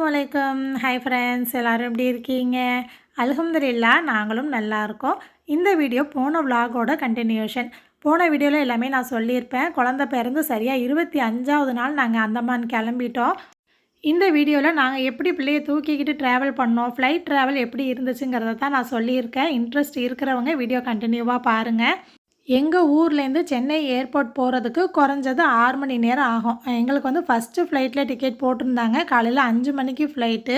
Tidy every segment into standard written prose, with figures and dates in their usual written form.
அஸ்ஸலாமு hi friends, எல்லோரும் எப்படி இருக்கீங்க? அல்ஹம்துலில்லாஹ் நாங்களும் நல்லா இருக்கோம். இந்த வீடியோ போன விலாகோட கண்டினியூஷன். போன வீடியோவில் எல்லாமே நான் சொல்லியிருப்பேன். குழந்தை பிறந்து சரியாக 25வது நாள் நாங்கள் அந்தமான் கிளம்பிட்டோம். இந்த வீடியோவில் நாங்கள் எப்படி பிள்ளையை தூக்கிக்கிட்டு ட்ராவல் பண்ணோம், ஃப்ளைட் ட்ராவல் எப்படி இருந்துச்சுங்கிறத தான் நான் சொல்லியிருக்கேன். இன்ட்ரெஸ்ட் இருக்கிறவங்க வீடியோ கண்டினியூவாக பாருங்கள். எங்கள் ஊர்லேருந்து சென்னை ஏர்போர்ட் போகிறதுக்கு குறைஞ்சது 6 மணி நேரம் ஆகும். எங்களுக்கு வந்து ஃபஸ்ட்டு ஃப்ளைட்டில் டிக்கெட் போட்டிருந்தாங்க. காலையில் 5 மணிக்கு ஃப்ளைட்டு.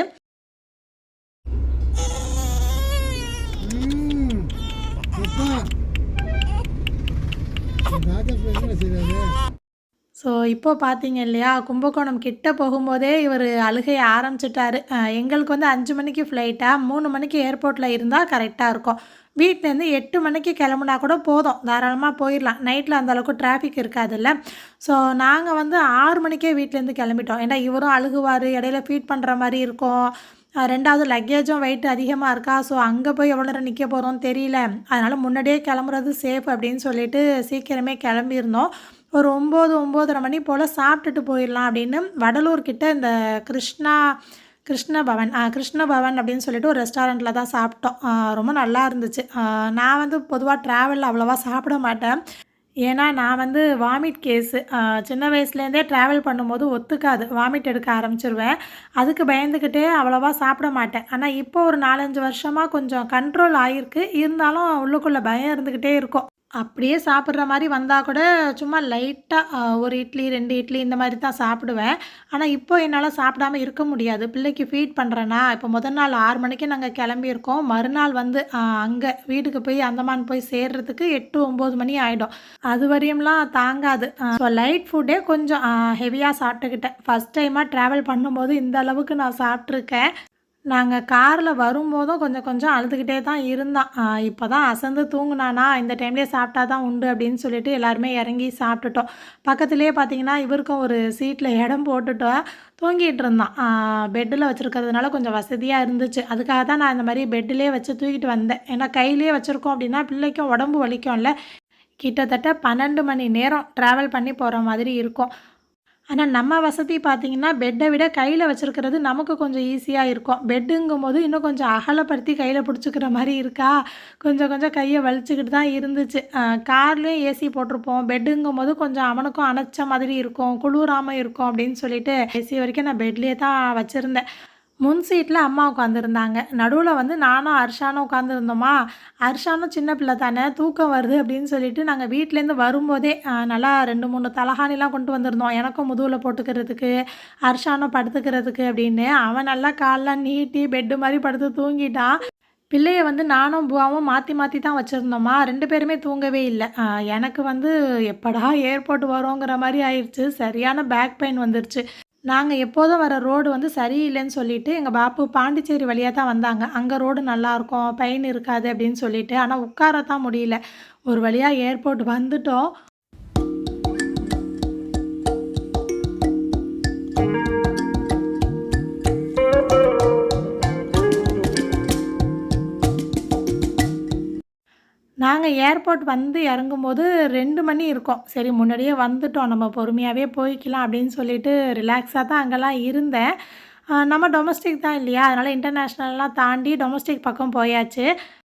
ஸோ இப்போ பார்த்தீங்க இல்லையா, கும்பகோணம் கிட்ட போகும்போதே இவர் அழுகைய ஆரம்பிச்சிட்டாரு. எங்களுக்கு வந்து 5 மணிக்கு ஃப்ளைட்டா, 3 மணிக்கு ஏர்போர்ட்டில் இருந்தால் கரெக்டாக இருக்கும். வீட்டிலேருந்து 8 மணிக்கு கிளம்புனா கூட போதும், தாராளமாக போயிடலாம். நைட்டில் அந்தளவுக்கு டிராஃபிக் இருக்காதுல்ல. ஸோ நாங்கள் வந்து 6 மணிக்கே வீட்டிலேருந்து கிளம்பிட்டோம். ஏன்னா இவரும் அழுகுவார், இடையில ஃபீட் பண்ணுற மாதிரி இருக்கும். 2வது லக்கேஜும் வெயிட் அதிகமாக இருக்கா. ஸோ அங்கே போய் எவ்வளோ நேரம் நிற்க போகிறோன்னு தெரியல. அதனால் முன்னாடியே கிளம்புறது சேஃப் அப்படின்னு சொல்லிட்டு சீக்கிரமே கிளம்பியிருந்தோம். ஒரு 9-9:30 மணி போல் சாப்பிட்டுட்டு போயிடலாம் அப்படின்னு வடலூர்கிட்ட இந்த கிருஷ்ண பவன் அப்படின்னு சொல்லிட்டு ஒரு ரெஸ்டாரண்ட்டில் தான் சாப்பிட்டோம். ரொம்ப நல்லா இருந்துச்சு. நான் வந்து பொதுவாக ட்ராவலில் அவ்வளோவா சாப்பிட மாட்டேன். ஏன்னா நான் வந்து வாமிட் கேஸு. சின்ன வயசுலேருந்தே ட்ராவல் பண்ணும்போது ஒத்துக்காது, வாமிட் எடுக்க ஆரம்பிச்சிருவேன். அதுக்கு பயந்துக்கிட்டே அவ்வளோவா சாப்பிட மாட்டேன். ஆனால் இப்போ ஒரு 4-5 வருஷமாக கொஞ்சம் கண்ட்ரோல் ஆகிருக்கு. இருந்தாலும் உள்ளுக்குள்ளே பயம் இருந்துக்கிட்டே இருக்கும். அப்படியே சாப்பிட்ற மாதிரி வந்தால் கூட சும்மா லைட்டாக ஒரு இட்லி 2 இட்லி இந்த மாதிரி தான் சாப்பிடுவேன். ஆனால் இப்போ என்னால் சாப்பிடாம இருக்க முடியாது. பிள்ளைக்கு ஃபீட் பண்ணுறேன்னா, இப்போ முதல் நாள் 6 மணிக்கு நாங்கள் கிளம்பியிருக்கோம். மறுநாள் வந்து அங்கே வீட்டுக்கு போய் அந்தமான் போய் சேர்றதுக்கு 8-9 மணி ஆகிடும். அது வரையும்லாம் தாங்காது. ஸோ லைட் ஃபுட்டே கொஞ்சம் ஹெவியாக சாப்பிட்டுக்கிட்டேன். ஃபஸ்ட் டைமாக ட்ராவல் பண்ணும்போது இந்த அளவுக்கு நான் சாப்பிட்ருக்கேன். நாங்கள் காரில் வரும்போதும் கொஞ்சம் கொஞ்சம் அழுதுகிட்டே தான் இருந்தான். இப்போ தான் அசந்து தூங்குனானா, இந்த டைம்லேயே சாப்பிட்டா தான் உண்டு அப்படின்னு சொல்லிட்டு எல்லாருமே இறங்கி சாப்பிட்டுட்டோம். பக்கத்துலேயே பார்த்தீங்கன்னா இவருக்கும் ஒரு சீட்டில் இடம் போட்டுட்டோம். தூங்கிட்டு இருந்தான். பெட்டில் வச்சுருக்கிறதுனால கொஞ்சம் வசதியாக இருந்துச்சு. அதுக்காக தான் நான் இந்த மாதிரி பெட்டிலே வச்சு தூக்கிட்டு வந்தேன். ஏன்னா கையிலே வச்சுருக்கோம் அப்படின்னா பிள்ளைக்கும் உடம்பு வலிக்கும்ல. கிட்டத்தட்ட 12 மணி நேரம் ட்ராவல் பண்ணி போகிற மாதிரி இருக்கும். ஆனால் நம்ம வசதி பார்த்திங்கன்னா பெட்டை விட கையில் வச்சுருக்கிறது நமக்கு கொஞ்சம் ஈஸியாக இருக்கும். பெட்டுங்கும்போது இன்னும் கொஞ்சம் அகலப்படுத்தி கையில் பிடிச்சிக்கிற மாதிரி இருக்கா, கொஞ்சம் கொஞ்சம் கையை வலிச்சுக்கிட்டு தான் இருந்துச்சு. கார்லேயும் ஏசி போட்டிருப்போம். பெட்டுங்கும்போது கொஞ்சம் அவனுக்கும் அணைச்ச மாதிரி இருக்கும், குளிராமல் இருக்கும் அப்படின்னு சொல்லிட்டு ஏசி வரைக்கும் நான் பெட்லேயே தான் வச்சுருந்தேன். முன் சீட்டில் அம்மா உட்காந்துருந்தாங்க. நடுவில் வந்து நானும் அர்ஷானும் உட்காந்துருந்தோமா. அர்ஷானும் சின்ன பிள்ளை தானே, தூக்கம் வருது அப்படின்னு சொல்லிட்டு நாங்கள் வீட்டிலேருந்து வரும்போதே நல்லா 2-3 தலகாணிலாம் கொண்டு வந்திருந்தோம். எனக்கும் முதுகில் போட்டுக்கிறதுக்கு, அர்ஷானும் படுத்துக்கிறதுக்கு அப்படின்னு. அவன் நல்லா காலெலாம் நீட்டி பெட்டு மாதிரி படுத்து தூங்கிட்டான். பிள்ளையை வந்து நானும் பூவாவும் மாற்றி மாற்றி தான் வச்சுருந்தோமா. 2 பேருமே தூங்கவே இல்லை. எனக்கு வந்து எப்படா ஏர்போர்ட் வரோங்கிற மாதிரி ஆயிடுச்சு. சரியான பேக் பெயின் வந்துருச்சு. நாங்கள் எப்போதும் வர ரோடு வந்து சரியில்லைன்னு சொல்லிவிட்டு எங்கள் பாப்பு பாண்டிச்சேரி வழியாக தான் வந்தாங்க. அங்கே ரோடு நல்லாயிருக்கும், பெயின் இருக்காது அப்படின்னு சொல்லிட்டு. ஆனால் உட்கார தான் முடியல. ஒரு வழியாக ஏர்போர்ட் வந்துட்டோம். நாங்கள் ஏர்போர்ட் வந்து இறங்கும்போது 2 மணி இருக்கும். சரி முன்னாடியே வந்துட்டோம், நம்ம பொறுமையாகவே போய்க்கலாம் அப்படின்னு சொல்லிட்டு ரிலாக்ஸாக தான் அங்கெல்லாம் இருந்தேன். நம்ம டொமஸ்டிக் தான் இல்லையா, அதனால் இன்டர்நேஷ்னல்லாம் தாண்டி டொமஸ்டிக் பக்கம் போயாச்சு.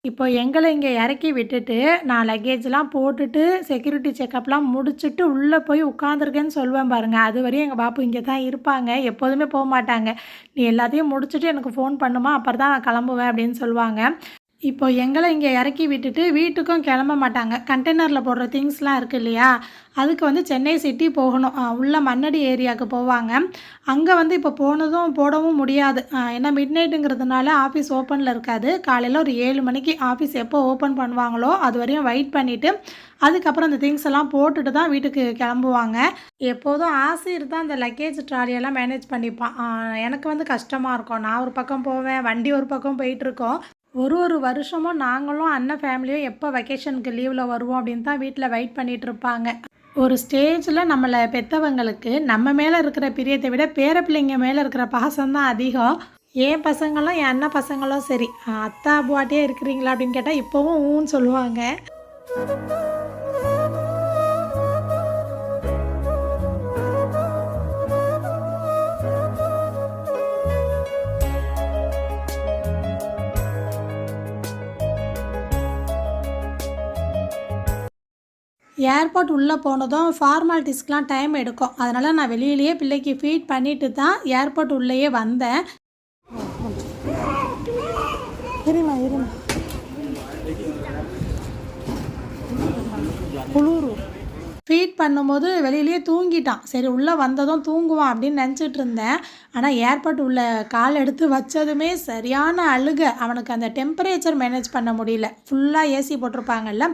இப்போ எங்களை இங்கே இறக்கி விட்டுட்டு நான் லக்கேஜ்லாம் போட்டுட்டு செக்யூரிட்டி செக்கப்லாம் முடிச்சுட்டு உள்ளே போய் உட்காந்துருக்கேன்னு சொல்லுவேன் பாருங்கள். அது வரையும் எங்கள் பாப்பு இங்கே தான் இருப்பாங்க, எப்போதுமே போக மாட்டாங்க. நீ எல்லாத்தையும் முடிச்சுட்டு எனக்கு ஃபோன் பண்ணுமா, அப்புறம் தான் நான் கிளம்புவேன் அப்படின்னு சொல்லுவாங்க. இப்போ எங்களை இங்கே இறக்கி விட்டுட்டு வீட்டுக்கும் கிளம்ப மாட்டாங்க. கண்டெய்னரில் போடுற திங்ஸ்லாம் இருக்குது இல்லையா, அதுக்கு வந்து சென்னை சிட்டி போகணும். உள்ள மண்ணடி ஏரியாவுக்கு போவாங்க. அங்கே வந்து இப்போ போடவும் முடியாது. ஏன்னா மிட் நைட்டுங்கிறதுனால ஆஃபீஸ் ஓப்பனில் இருக்காது. காலையில் ஒரு 7 மணிக்கு ஆஃபீஸ் எப்போ ஓப்பன் பண்ணுவாங்களோ அது வரையும் வெயிட் பண்ணிவிட்டு அதுக்கப்புறம் அந்த திங்ஸ் எல்லாம் போட்டுட்டு தான் வீட்டுக்கு கிளம்புவாங்க. எப்போதும் ஆசிர் தான் அந்த லக்கேஜ் ட்ராலியெல்லாம் மேனேஜ் பண்ணிப்பான். எனக்கு வந்து கஷ்டமாக இருக்கும். நான் ஒரு பக்கம் போவேன், வண்டி ஒரு பக்கம் போயிட்டுருக்கோம். ஒரு வருஷமும் நாங்களும் அண்ணன் ஃபேமிலியும் எப்போ வெக்கேஷனுக்கு லீவில் வருவோம் அப்படின்னு தான் வீட்டில் வெயிட் பண்ணிகிட்டு இருப்பாங்க. ஒரு ஸ்டேஜில் நம்மளை பெற்றவங்களுக்கு நம்ம மேலே இருக்கிற பிரியத்தை விட பேர பிள்ளைங்க மேலே இருக்கிற பாசம்தான் அதிகம். என் பசங்களும் என் அண்ணன் பசங்களும் சரி, அத்தா அப்புவாட்டே இருக்கிறீங்களா அப்படின்னு கேட்டால் இப்போவும் ஊன்னு சொல்லுவாங்க. ஏர்போர்ட் உள்ளே போனதும் ஃபார்மாலிட்டிஸ்க்கெலாம் டைம் எடுக்கும். அதனால் நான் வெளியிலேயே பிள்ளைக்கு ஃபீட் பண்ணிட்டு தான் ஏர்போர்ட் உள்ளேயே வந்தேன். இருமா குளிரு. ஃபீட் பண்ணும்போது வெளியிலேயே தூங்கிட்டான். சரி உள்ளே வந்ததும் தூங்குவான் அப்படின்னு நினச்சிட்டு இருந்தேன். ஆனால் ஏர்போர்ட் உள்ள கால் எடுத்து வச்சதுமே சரியான அழுகை. அவனுக்கு அந்த டெம்பரேச்சர் மேனேஜ் பண்ண முடியல. ஃபுல்லாக ஏசி போட்டிருப்பாங்கல்ல,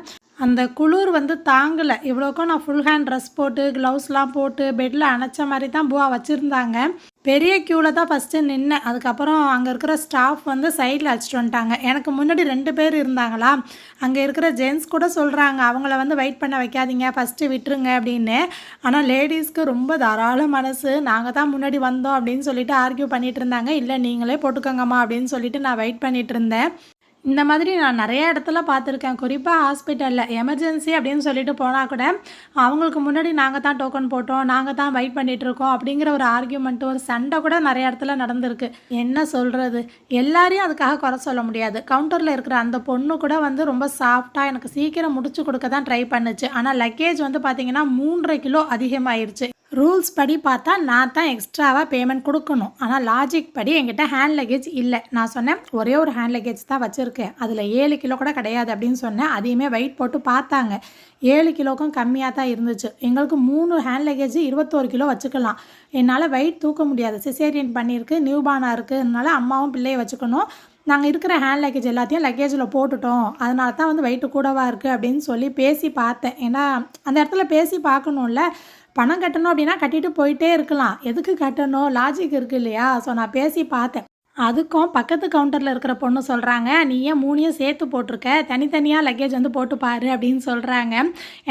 அந்த குளிர் தாங்கலை. இவ்வளோக்கும் நான் ஃபுல் ஹேண்ட் ட்ரெஸ் போட்டு க்ளவுஸ்லாம் போட்டு பெட்டில் அணைச்ச மாதிரி தான் பூவா வச்சுருந்தாங்க. பெரிய க்யூவில் தான் ஃபஸ்ட்டு நின்னேன். அதுக்கப்புறம் அங்கே இருக்கிற ஸ்டாஃப் சைடில் அழைச்சிட்டு வந்துட்டாங்க. எனக்கு முன்னாடி 2 பேர் இருந்தாங்களா, அங்கே இருக்கிற ஜென்ட்ஸ் கூட சொல்கிறாங்க அவங்கள வெயிட் பண்ண வைக்காதீங்க, ஃபஸ்ட்டு விட்டுருங்க அப்படின்னு. ஆனால் லேடிஸ்க்கு ரொம்ப தாராள மனசு. நாங்கள் தான் முன்னாடி வந்தோம் அப்படின்னு சொல்லிட்டு ஆர்கியூ பண்ணிகிட்டு இருந்தாங்க. இல்லை நீங்களே போட்டுக்கோங்கம்மா அப்படின்னு சொல்லிட்டு நான் வெயிட் பண்ணிகிட்டு இருந்தேன். இந்த மாதிரி நான் நிறைய இடத்துல பார்த்துருக்கேன். குறிப்பாக ஹாஸ்பிட்டலில் எமர்ஜென்சி அப்படின்னு சொல்லிட்டு போனால் கூட அவங்களுக்கு முன்னாடி நாங்கள் தான் டோக்கன் போட்டோம், நாங்கள் தான் வெயிட் பண்ணிகிட்ருக்கோம் அப்படிங்கிற ஒரு ஆர்கியூமெண்ட்டு, ஒரு சண்டை கூட நிறைய இடத்துல நடந்திருக்கு. என்ன சொல்கிறது, எல்லாரையும் அதுக்காக குறை சொல்ல முடியாது. கவுண்டரில் இருக்கிற அந்த பொண்ணு கூட ரொம்ப சாஃப்டாக எனக்கு சீக்கிரம் முடிச்சு கொடுக்க தான் ட்ரை பண்ணுச்சு. ஆனால் லக்கேஜ் பார்த்திங்கன்னா 3.5 கிலோ அதிகமாகிடுச்சு. ரூல்ஸ் படி பார்த்தா நான் தான் எக்ஸ்ட்ராவாக பேமெண்ட் கொடுக்கணும். ஆனால் லாஜிக் படி என்கிட்ட ஹேண்ட் லக்கேஜ் இல்லை. நான் சொன்னேன் ஒரே ஒரு ஹேண்ட் லக்கேஜ் தான் வச்சுருக்கேன், அதில் 7 கிலோ கூட கிடையாது அப்படின்னு சொன்னேன். அதையுமே வெயிட் போட்டு பார்த்தாங்க, 7 கிலோக்கும் கம்மியாக தான் இருந்துச்சு. எங்களுக்கு 3 ஹேண்ட் லக்கேஜ் 21 கிலோ வச்சுக்கலாம். என்னால் வெயிட் தூக்க முடியாது, சிசேரியன் பண்ணியிருக்கு, நியூபானாக இருக்குது, அதனால அம்மாவும் பிள்ளையை வச்சுக்கணும். நாங்கள் இருக்கிற ஹேண்ட் லக்கேஜ் எல்லாத்தையும் லக்கேஜில் போட்டுட்டோம், அதனால தான் வெயிட்டு கூடவா இருக்குது அப்படின்னு சொல்லி பேசி பார்த்தேன். ஏன்னா அந்த இடத்துல பேசி பார்க்கணும்ல. பணம் கட்டணும் அப்படின்னா கட்டிட்டு போயிட்டே இருக்கலாம், எதுக்கு கட்டணும், லாஜிக் இருக்குது இல்லையா? ஸோ நான் பேசி பார்த்தேன். அதுக்கும் பக்கத்து கவுண்டரில் இருக்கிற பொண்ணு சொல்கிறாங்க, நீ ஏன் 3ஐயும் சேர்த்து போட்டிருக்க, தனித்தனியாக லக்கேஜ் போட்டு பாரு அப்படின்னு சொல்கிறாங்க.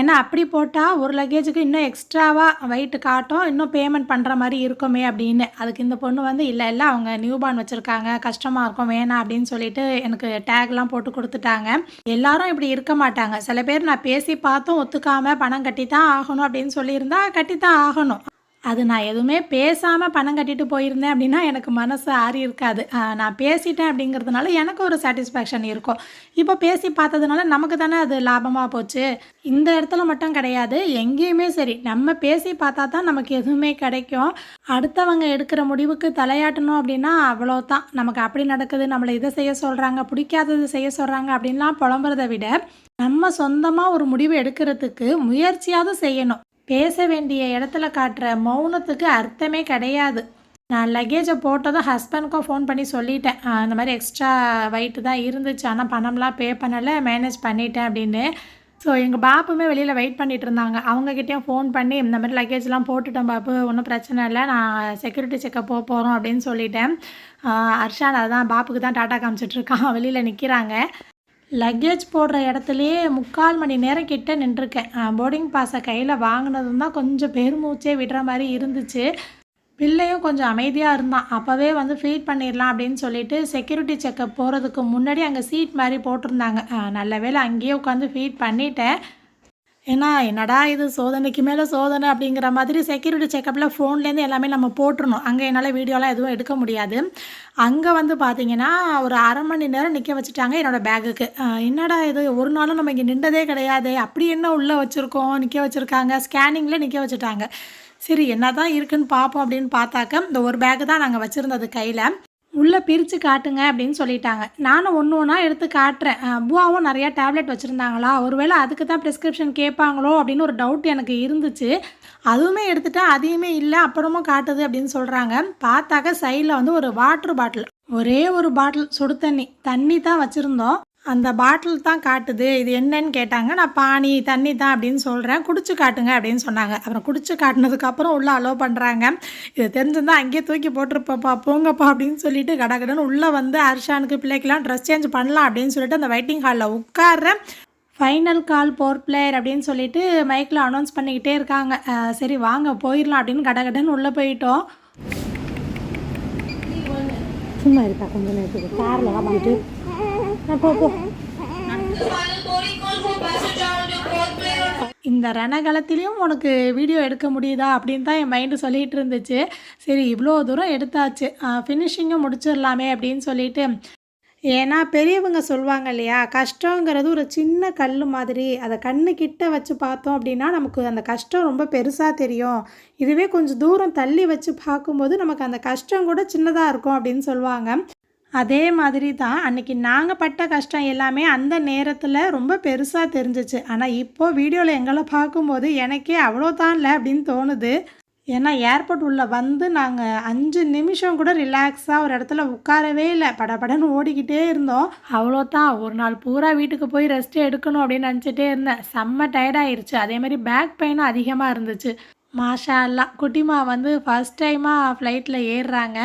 ஏன்னா அப்படி போட்டால் ஒரு லக்கேஜுக்கு இன்னும் எக்ஸ்ட்ராவாக வெயிட்டு காட்டும், இன்னும் பேமெண்ட் பண்ணுற மாதிரி இருக்குமே அப்படின்னு. அதுக்கு இந்த பொண்ணு இல்லை அவங்க நியூபார்ன் வச்சுருக்காங்க, கஷ்டமாக இருக்கும், வேணாம் அப்படின்னு சொல்லிட்டு எனக்கு டேக்லாம் போட்டு கொடுத்துட்டாங்க. எல்லாரும் இப்படி இருக்க மாட்டாங்க. சில பேர் நான் பேசி பார்த்தும் ஒத்துக்காமல் பணம் கட்டி தான் ஆகணும் அப்படின்னு சொல்லியிருந்தா கட்டி தான் ஆகணும். அது நான் எதுவுமே பேசாமல் பணம் கட்டிட்டு போயிருந்தேன் அப்படின்னா எனக்கு மனசு ஆறி இருக்காது. நான் பேசிட்டேன் அப்படிங்கிறதுனால எனக்கு ஒரு சாட்டிஸ்ஃபேக்ஷன் இருக்கும். இப்போ பேசி பார்த்ததுனால நமக்கு தானே அது லாபமாக போச்சு. இந்த இடத்துல மட்டும் கிடையாது, எங்கேயுமே சரி, நம்ம பேசி பார்த்தா தான் நமக்கு எதுவுமே கிடைக்கும். அடுத்தவங்க எடுக்கிற முடிவுக்கு தலையாட்டணும் அப்படின்னா அவ்வளோதான். நமக்கு அப்படி நடக்குது, நம்மளை இதை செய்ய சொல்கிறாங்க, பிடிக்காதது செய்ய சொல்கிறாங்க அப்படின்லாம் புலம்புறதை விட நம்ம சொந்தமாக ஒரு முடிவு எடுக்கிறதுக்கு முயற்சியாவது செய்யணும். பேச வேண்டிய இடத்துல காட்டுற மௌனத்துக்கு அர்த்தமே கிடையாது. நான் லக்கேஜை போட்டதும் ஹஸ்பண்டுக்கும் ஃபோன் பண்ணி சொல்லிட்டேன், இந்த மாதிரி எக்ஸ்ட்ரா வெயிட்டு தான் இருந்துச்சு, ஆனால் பணம்லாம் பே பண்ணலை, மேனேஜ் பண்ணிட்டேன் அப்படின்னு. ஸோ எங்கள் பாப்புமே வெளியில் வெயிட் பண்ணிகிட்டு இருந்தாங்க. அவங்கக்கிட்டேயும் ஃபோன் பண்ணி இந்த மாதிரி லக்கேஜ்லாம் போட்டுட்டேன் பாப்பு, ஒன்றும் பிரச்சனை இல்லை, நான் செக்யூரிட்டி செக்கப் போகிறோம் அப்படின்னு சொல்லிட்டேன். அர்ஷான் அதான் பாப்புக்கு தான் டாட்டா காமிச்சிட்ருக்கான், வெளியில் நிற்கிறாங்க. லக்கேஜ் போடுற இடத்துலையே 3/4 மணி நேரம் கிட்ட நின்றுருக்கேன். போர்டிங் பாஸை கையில் வாங்கினதும் தான் கொஞ்சம் பெருமூச்சே விடுற மாதிரி இருந்துச்சு. பிள்ளையும் கொஞ்சம் அமைதியாக இருந்தான். அப்போவே ஃபீட் பண்ணிடலாம் அப்படின்னு சொல்லிட்டு செக்யூரிட்டி செக்கப் போகிறதுக்கு முன்னாடி அங்கே சீட் மாதிரி போட்டிருந்தாங்க. நல்ல வேளை அங்கேயே உட்காந்து ஃபீட் பண்ணிட்டேன். ஏன்னா என்னடா இது சோதனைக்கு மேலே சோதனை அப்படிங்கிற மாதிரி செக்யூரிட்டி செக்கப்பில் ஃபோன்லேருந்து எல்லாமே நம்ம போட்டுருணும். அங்கே என்னால் வீடியோலாம் எதுவும் எடுக்க முடியாது. அங்கே பார்த்தீங்கன்னா ஒரு 1/2 மணி நேரம் நிற்க வச்சுட்டாங்க என்னோடய பேக்குக்கு. என்னடா இது, ஒரு நாளும் நம்ம இங்கே நின்றதே கிடையாது, அப்படி என்ன உள்ளே வச்சுருக்கோம், நிற்க வச்சுருக்காங்க, ஸ்கேனிங்கில் நிற்க வச்சுட்டாங்க. சரி என்ன தான் இருக்குதுன்னு பார்ப்போம் அப்படின்னு பார்த்தாக்க இந்த ஒரு பேக்கு தான் நாங்கள் வச்சுருந்தது கையில். உள்ளே பிரித்து காட்டுங்க அப்படின்னு சொல்லிட்டாங்க. நானும் ஒன்று ஒன்றா எடுத்து காட்டுறேன். பூவாவும் நிறையா டேப்லெட் வச்சுருந்தாங்களா, ஒருவேளை அதுக்கு தான் ப்ரிஸ்கிரிப்ஷன் கேட்பாங்களோ அப்படின்னு ஒரு டவுட் எனக்கு இருந்துச்சு. அதுவுமே எடுத்துட்டேன், அதையுமே இல்லை, அப்புறமும் காட்டுது அப்படின்னு சொல்கிறாங்க. பார்த்தாக்க சைடில் ஒரு வாட்ரு பாட்டில், ஒரே ஒரு பாட்டில் சுடு தண்ணி தான் வச்சுருந்தோம். அந்த பாட்டில் தான் காட்டுது. இது என்னன்னு கேட்டாங்க. நான் பானி தண்ணி தான் அப்படின்னு சொல்கிறேன். குடிச்சு காட்டுங்க அப்படின்னு சொன்னாங்க. அப்புறம் குடிச்சு காட்டினதுக்கப்புறம் உள்ளே அலோவ் பண்ணுறாங்க. இது தெரிஞ்சிருந்தால் அங்கேயே தூக்கி போட்டிருப்பப்பா, போங்கப்பா அப்படின்னு சொல்லிட்டு கடகடன்னு உள்ளே அர்ஷானுக்கு பிள்ளைக்கெல்லாம் ட்ரெஸ் சேஞ்ச் பண்ணலாம் அப்படின்னு சொல்லிட்டு அந்த வெயிட்டிங் ஹாலில் உட்கார்றேன். ஃபைனல் கால் போர் பிளேயர் அப்படின்னு சொல்லிட்டு மைக்கில் அனௌன்ஸ் பண்ணிக்கிட்டே இருக்காங்க. சரி வாங்க போயிடலாம் அப்படின்னு கடகடன்னு உள்ளே போயிட்டோம். சும்மா இருக்கா கொஞ்சம் நேரத்துக்கு காரில் வாங்கிட்டு இந்த ரணகலத்திலையும் உனக்கு வீடியோ எடுக்க முடியுதா அப்படின்னு தான் என் மைண்டு சொல்லிகிட்டு இருந்துச்சு. சரி இவ்வளோ தூரம் எடுத்தாச்சு, ஃபினிஷிங்கும் முடிச்சிடலாமே அப்படின்னு சொல்லிட்டு ஏன்னா பெரியவங்க சொல்லுவாங்க இல்லையா, கஷ்டங்கிறது ஒரு சின்ன கல் மாதிரி. அத கண்ணு கிட்ட வச்சு பார்த்தோம் அப்படின்னா, நமக்கு அந்த கஷ்டம் ரொம்ப பெருசா தெரியும். இதுவே கொஞ்சம் தூரம் தள்ளி வச்சு பார்க்கும்போது, நமக்கு அந்த கஷ்டம் கூட சின்னதா இருக்கும் அப்படின்னு சொல்லுவாங்க. அதே மாதிரி தான் அன்னைக்கு நாங்க பட்ட கஷ்டம் எல்லாமே அந்த நேரத்துல ரொம்ப பெருசா தெரிஞ்சுச்சு. ஆனா இப்போ வீடியோல எங்கள பார்க்கும்போது எனக்கே அவ்வளோதான்ல அப்படின்னு தோணுது. ஏன்னா ஏர்போர்ட் உள்ள வந்து நாங்க 5 நிமிஷம் கூட ரிலாக்ஸா ஒரு இடத்துல உட்காரவே இல்ல. படபடன்னு ஓடிக்கிட்டே இருந்தோம். அவ்வளோதான் ஒரு நாள் பூரா வீட்டுக்கு போய் ரெஸ்ட் எடுக்கணும் அப்படின்னு நினச்சிட்டே இருந்தேன். செம்ம டயர்ட் ஆயிருச்சு. அதே மாரி பேக் பெயினும் அதிகமா இருந்துச்சு. மாஷா அல்லாஹ் குட்டிமா வந்து ஃபர்ஸ்ட் டைமா ஃப்ளைட்ல ஏறுறாங்க.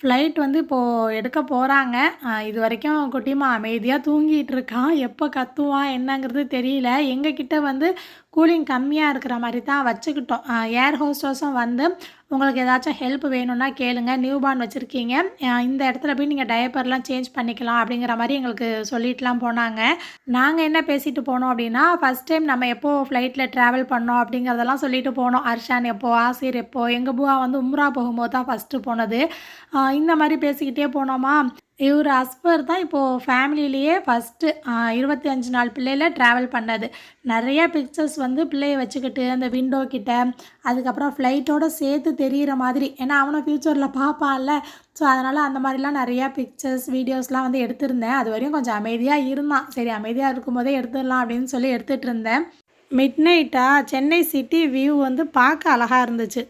ஃப்ளைட் வந்து இப்போது எடுக்க போகிறாங்க. இதுவரைக்கும் குட்டிமா அமைதியா தூங்கிட்டு இருக்கான். எப்போ கத்துவான் என்னங்கிறது தெரியல. எங்ககிட்ட வந்து கூலிங் கம்மியா இருக்கிற மாரி தான் வச்சுக்கிட்டோம். ஏர் ஹோஸ்டஸும் வந்து உங்களுக்கு ஏதாச்சும் ஹெல்ப் வேணும்னா கேளுங்க. நியூ பார்ன் வச்சுருக்கீங்க. இந்த இடத்துல போய் நீங்கள் டயப்பர்லாம் சேஞ்ச் பண்ணிக்கலாம் அப்படிங்கிற மாரி எங்களுக்கு சொல்லிட்டுலாம் போனாங்க. நாங்கள் என்ன பேசிட்டு போனோம் அப்படின்னா, ஃபர்ஸ்ட் டைம் நம்ம எப்போ ஃப்ளைட்டில் ட்ராவல் பண்ணோம் அப்படிங்கிறதெல்லாம் சொல்லிட்டு போனோம். அர்ஷான் எப்போ, ஆசிர் எப்போ, எங்கள் புவா வந்து உம்ரா போகும்போது தான் ஃபஸ்ட்டு போனது. இந்த மாரி பேசிக்கிட்டே போனோமா, இவரு அஸ்பர் தான் இப்போது ஃபேமிலியிலேயே ஃபஸ்ட்டு 25 நாள் பிள்ளையில ட்ராவல் பண்ணது. நிறைய பிக்சர்ஸ் வந்து பிள்ளைய வச்சுக்கிட்டு அந்த விண்டோ கிட்ட, அதுக்கப்புறம் ஃப்ளைட்டோட சேர்த்து தெரிகிற மாதிரி, ஏன்னா அவனும் ஃப்யூச்சரில் பார்ப்பான்ல. ஸோ அதனால் அந்த மாதிரிலாம் நிறையா பிக்சர்ஸ், வீடியோஸ்லாம் வந்து எடுத்திருந்தேன். அது வரையும் கொஞ்சம் அமைதியாக இருந்தான். சரி அமைதியாக இருக்கும்போதே எடுத்துடலாம் அப்படின்னு சொல்லி எடுத்துகிட்டு இருந்தேன். மிட் நைட்டாக சென்னை சிட்டி வியூ வந்து பார்க்க அழகாக இருந்துச்சு.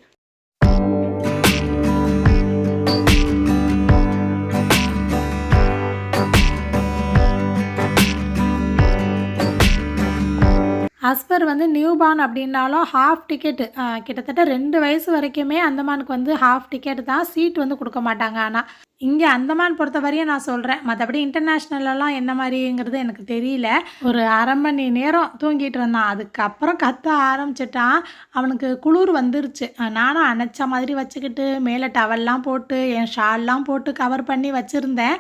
அஸ்பர் வந்து நியூ பார்ன் அப்படின்னாலும் ஹாஃப் டிக்கெட்டு கிட்டத்தட்ட 2 வயசு வரைக்குமே அந்தமானுக்கு வந்து ஹாஃப் டிக்கெட் தான். சீட் வந்து கொடுக்க மாட்டாங்க. ஆனால் இங்கே அந்தமான் பொறுத்த வரையும் நான் சொல்கிறேன். மற்றபடி இன்டர்நேஷ்னலெல்லாம் என்ன மாதிரிங்கிறது எனக்கு தெரியல. ஒரு அரை மணி நேரம் தூங்கிட்டு இருந்தான். அதுக்கப்புறம் கத்த ஆரம்பிச்சிட்டான். அவனுக்கு குளிர் வந்துருச்சு. நானும் அணைச்ச மாதிரி வச்சுக்கிட்டு மேலே டவல்லாம் போட்டு என் ஷால்லாம் போட்டு கவர் பண்ணி வச்சுருந்தேன்.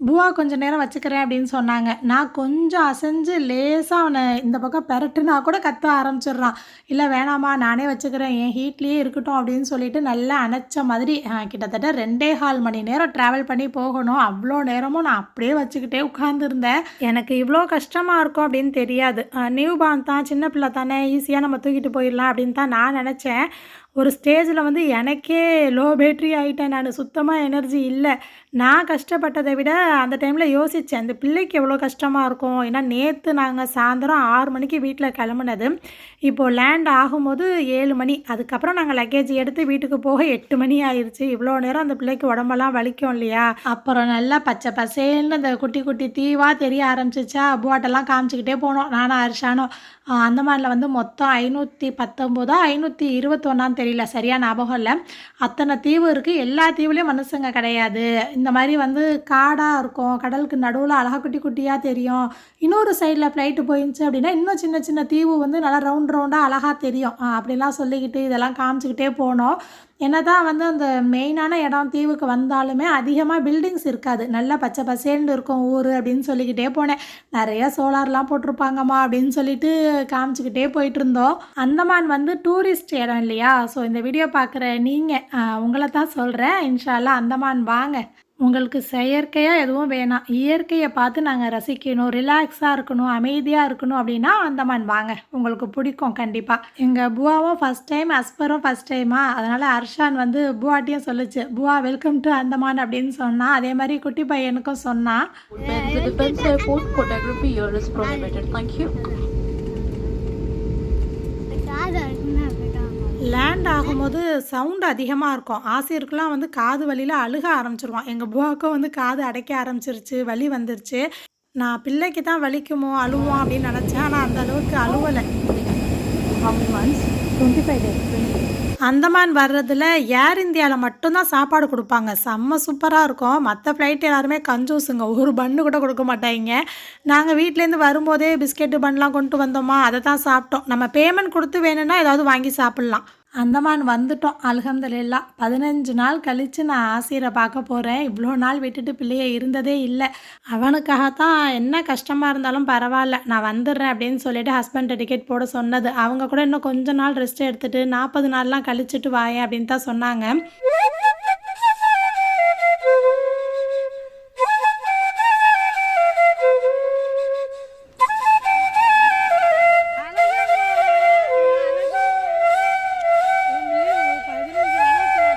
புவா கொஞ்சம் நேரம் வச்சுக்கிறேன் அப்படின்னு சொன்னாங்க. நான் கொஞ்சம் அசைஞ்சு லேசாக அவனை இந்த பக்கம் பெரட்டுனா கூட கத்த ஆரம்பிச்சிடுறான். இல்லை வேணாம்மா நானே வச்சுக்கிறேன், என் ஹீட்லேயே இருக்கட்டும் அப்படின்னு சொல்லிட்டு நல்லா அணைச்ச மாதிரி கிட்டத்தட்ட 2.25 மணி நேரம் ட்ராவல் பண்ணி போகணும். அவ்வளோ நேரமும் நான் அப்படியே வச்சுக்கிட்டே உட்காந்துருந்தேன். எனக்கு இவ்வளோ கஷ்டமாக இருக்கும் அப்படின்னு தெரியாது. நியூ பார்ன் தான், சின்ன பிள்ளை தானே, ஈஸியாக நம்ம தூக்கிட்டு போயிடலாம் அப்படின்னு தான் நான் நினச்சேன். ஒரு ஸ்டேஜில் வந்து எனக்கே லோ பேட்ரி ஆகிட்டேன். நான் சுத்தமாக எனர்ஜி இல்லை. நான் கஷ்டப்பட்டதை விட அந்த டைமில் யோசித்தேன், இந்த பிள்ளைக்கு எவ்வளோ கஷ்டமாக இருக்கும். ஏன்னா நேற்று நாங்கள் சாயந்தரம் 6 மணிக்கு வீட்டில் கிளம்புனது. இப்போது லேண்ட் ஆகும்போது 7 மணி. அதுக்கப்புறம் நாங்கள் லக்கேஜ் எடுத்து வீட்டுக்கு போக 8 மணி ஆயிடுச்சு. இவ்வளோ நேரம் அந்த பிள்ளைக்கு உடம்பெல்லாம் வலிக்கும் இல்லையா. அப்புறம் நல்லா பச்சை பசேல்னு இந்த குட்டி குட்டி தீவாக தெரிய ஆரம்பிச்சிச்சா, அபுவாட்டெல்லாம் காமிச்சிக்கிட்டே போனோம் நானும் அர்ஷானும். அந்தமானில் வந்து மொத்தம் 519 521 தெரியல, சரியாக ஞாபகம் இல்லை. அத்தனை தீவு இருக்குது. எல்லா தீவுலேயும் மனுஷங்க கிடையாது. இந்த மாதிரி வந்து காடாக இருக்கும். கடலுக்கு நடுவில் அழகாக குட்டி குட்டியாக தெரியும். இன்னொரு சைடில் ஃப்ளைட்டு போயிருந்துச்சு அப்படின்னா இன்னும் சின்ன சின்ன தீவு வந்து நல்லா ரவுண்டாக அழகாக தெரியும். அப்படிலாம் சொல்லிக்கிட்டு இதெல்லாம் காமிச்சிக்கிட்டே போனோம். என்ன தான் வந்து அந்த மெயினான இடம் தீவுக்கு வந்தாலுமே அதிகமாக பில்டிங்ஸ் இருக்காது. நல்லா பச்சை பசேல்னு இருக்கும் ஊர் அப்படின்னு சொல்லிக்கிட்டே போனேன். நிறைய சோலார்லாம் போட்டிருப்பாங்கம்மா அப்படின்னு சொல்லிட்டு காமிச்சிக்கிட்டே போயிட்டு இருந்தோம். அந்தமான் வந்து டூரிஸ்ட் இடம் இல்லையா. ஸோ இந்த வீடியோ பார்க்குற நீங்கள் உங்களை தான் சொல்கிறேன். இன்ஷா அல்லாஹ் அந்தமான் வாங்க. உங்களுக்கு செயற்கையாக எதுவும் வேணாம், இயற்கையை பார்த்து நாங்கள் ரசிக்கணும், ரிலாக்ஸாக இருக்கணும், அமைதியாக இருக்கணும் அப்படின்னா அந்தமான் வாங்க, உங்களுக்கு பிடிக்கும் கண்டிப்பாக. எங்கள் புவாவும் ஃபஸ்ட் டைம், அஸ்பரும் ஃபஸ்ட் டைமா, அதனால் அர்ஷான் வந்து புவாட்டியும் சொல்லிச்சு, புவா வெல்கம் டு அந்தமான் அப்படின்னு சொன்னான். அதே மாதிரி குட்டி பையனுக்கும் சொன்னான். லேண்ட் ஆகும்போது சவுண்டு அதிகமாக இருக்கும். ஆசிரியருக்குலாம் வந்து காது வலியில் அழுக ஆரம்பிச்சிருவான். எங்கள் புவாவுக்கும் வந்து காது அடைக்க ஆரம்பிச்சிருச்சு, வலி வந்துருச்சு. நான் பிள்ளைக்கு தான் வலிக்குமோ அழுவோம் அப்படின்னு நினச்சேன். ஆனால் அந்த அளவுக்கு அழுவலை. 25 days. அந்தமான் வர்றதில் ஏர் இந்தியாவில் மட்டும்தான் சாப்பாடு கொடுப்பாங்க. செம்ம சூப்பராக இருக்கும். மற்ற ஃப்ளைட் எல்லாருமே கஞ்சூஸுங்க, ஒரு பன்னு கூட கொடுக்க மாட்டாங்க. நாங்கள் வீட்டிலேருந்து வரும்போதே பிஸ்கெட்டு பன்லாம் கொண்டு வந்தோமா, அதை தான் சாப்பிட்டோம். நம்ம பேமெண்ட் கொடுத்து வேணும்னா ஏதாவது வாங்கி சாப்பிட்லாம். அந்தமான் வந்துட்டோம் அல்ஹம்துலில்லாஹ். 15 நாள் கழித்து நான் ஆசிரை பார்க்க போகிறேன். இவ்வளோ நாள் விட்டுட்டு பிள்ளைய இருந்ததே இல்லை. அவனுக்காகத்தான் என்ன கஷ்டமாக இருந்தாலும் பரவாயில்ல, நான் வந்துடுறேன் அப்படின்னு சொல்லிட்டு ஹஸ்பண்ட்டை டிக்கெட் போட சொன்னது. அவங்க கூட இன்னும் கொஞ்ச நாள் ரெஸ்ட் எடுத்துகிட்டு 40 நாள்லாம் கழிச்சிட்டு வாயேன் அப்படின்னு தான் சொன்னாங்க.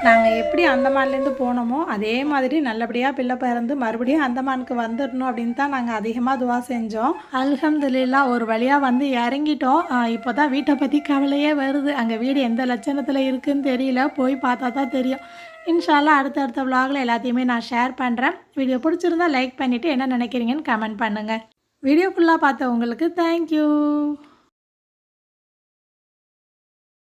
நாங்கள் எப்படி அந்தமான்லேருந்து போனோமோ அதே மாதிரி நல்லபடியாக பிள்ளை பிறந்து மறுபடியும் அந்தமானுக்கு வந்துடணும் அப்படின்னு தான் நாங்கள் அதிகமாக துவா செஞ்சோம். அல்ஹம்துலில்லாஹ் ஒரு வழியாக வந்து இறங்கிட்டோம். இப்போ தான் வீட்டை பற்றி கவலையே வருது. அங்கே வீடு எந்த லட்சணத்தில் இருக்குதுன்னு தெரியல, போய் பார்த்தா தான் தெரியும். இன்ஷா அல்லாஹ் அடுத்தடுத்த விலாகில் எல்லாத்தையுமே நான் ஷேர் பண்ணுறேன். வீடியோ பிடிச்சிருந்தா லைக் பண்ணிவிட்டு என்ன நினைக்கிறீங்கன்னு கமெண்ட் பண்ணுங்கள். வீடியோ ஃபுல்லாக பார்த்தவங்களுக்கு தேங்க்யூ.